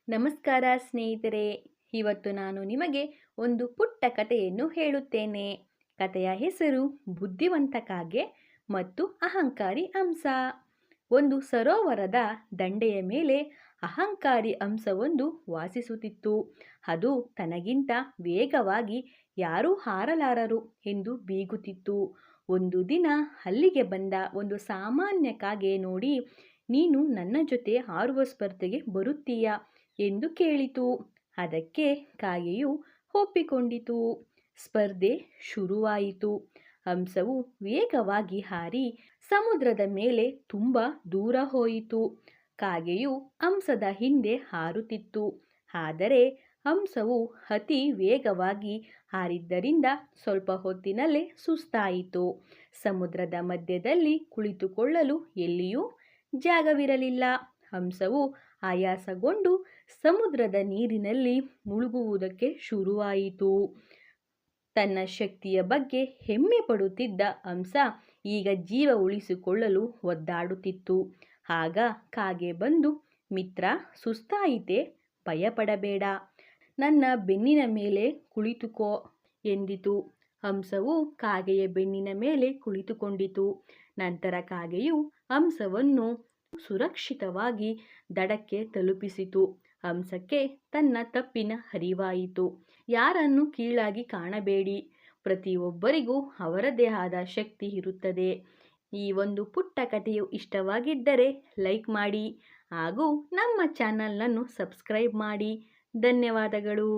ನಮಸ್ಕಾರ ಸ್ನೇಹಿತರೆ. ಇವತ್ತು ನಾನು ನಿಮಗೆ ಒಂದು ಪುಟ್ಟ ಕಥೆಯನ್ನು ಹೇಳುತ್ತೇನೆ. ಕಥೆಯ ಹೆಸರು ಬುದ್ಧಿವಂತ ಕಾಗೆ ಮತ್ತು ಅಹಂಕಾರಿ ಹಂಸ. ಒಂದು ಸರೋವರದ ದಂಡೆಯ ಮೇಲೆ ಅಹಂಕಾರಿ ಹಂಸವೊಂದು ವಾಸಿಸುತ್ತಿತ್ತು. ಅದು ತನಗಿಂತ ವೇಗವಾಗಿ ಯಾರೂ ಹಾರಲಾರರು ಎಂದು ಬೀಗುತ್ತಿತ್ತು. ಒಂದು ದಿನ ಅಲ್ಲಿಗೆ ಬಂದ ಒಂದು ಸಾಮಾನ್ಯ ಕಾಗೆ ನೋಡಿ, ನೀನು ನನ್ನ ಜೊತೆ ಹಾರುವ ಸ್ಪರ್ಧೆಗೆ ಬರುತ್ತೀಯಾ ಎಂದು ಕೇಳಿತು. ಅದಕ್ಕೆ ಕಾಗೆಯು ಒಪ್ಪಿಕೊಂಡಿತು. ಸ್ಪರ್ಧೆ ಶುರುವಾಯಿತು. ಹಂಸವು ವೇಗವಾಗಿ ಹಾರಿ ಸಮುದ್ರದ ಮೇಲೆ ತುಂಬ ದೂರ ಹೋಯಿತು. ಕಾಗೆಯು ಹಂಸದ ಹಿಂದೆ ಹಾರುತ್ತಿತ್ತು. ಆದರೆ ಹಂಸವು ಅತಿ ವೇಗವಾಗಿ ಹಾರಿದ್ದರಿಂದ ಸ್ವಲ್ಪ ಹೊತ್ತಿನಲ್ಲೇ ಸುಸ್ತಾಯಿತು. ಸಮುದ್ರದ ಮಧ್ಯದಲ್ಲಿ ಕುಳಿತುಕೊಳ್ಳಲು ಎಲ್ಲಿಯೂ ಜಾಗವಿರಲಿಲ್ಲ. ಹಂಸವು ಆಯಾಸಗೊಂಡು ಸಮುದ್ರದ ನೀರಿನಲ್ಲಿ ಮುಳುಗುವುದಕ್ಕೆ ಶುರುವಾಯಿತು. ತನ್ನ ಶಕ್ತಿಯ ಬಗ್ಗೆ ಹೆಮ್ಮೆ ಪಡುತ್ತಿದ್ದ ಹಂಸ ಈಗ ಜೀವ ಉಳಿಸಿಕೊಳ್ಳಲು ಒದ್ದಾಡುತ್ತಿತ್ತು. ಆಗ ಕಾಗೆ ಬಂದು, ಮಿತ್ರ, ಸುಸ್ತಾಯಿತೆ, ಭಯಪಡಬೇಡ, ನನ್ನ ಬೆನ್ನಿನ ಮೇಲೆ ಕುಳಿತುಕೋ ಎಂದಿತು. ಹಂಸವು ಕಾಗೆಯ ಬೆನ್ನಿನ ಮೇಲೆ ಕುಳಿತುಕೊಂಡಿತು. ನಂತರ ಕಾಗೆಯು ಹಂಸವನ್ನು ಸುರಕ್ಷಿತವಾಗಿ ದಡಕ್ಕೆ ತಲುಪಿಸಿತು. ಹಂಸಕ್ಕೆ ತನ್ನ ತಪ್ಪಿನ ಅರಿವಾಯಿತು. ಯಾರನ್ನು ಕೀಳಾಗಿ ಕಾಣಬೇಡಿ, ಪ್ರತಿಯೊಬ್ಬರಿಗೂ ಅವರದೇ ಆದ ಶಕ್ತಿ ಇರುತ್ತದೆ. ಈ ಒಂದು ಪುಟ್ಟ ಕಥೆಯು ಇಷ್ಟವಾಗಿದ್ದರೆ ಲೈಕ್ ಮಾಡಿ ಹಾಗೂ ನಮ್ಮ ಚಾನಲನ್ನು ಸಬ್ಸ್ಕ್ರೈಬ್ ಮಾಡಿ. ಧನ್ಯವಾದಗಳು.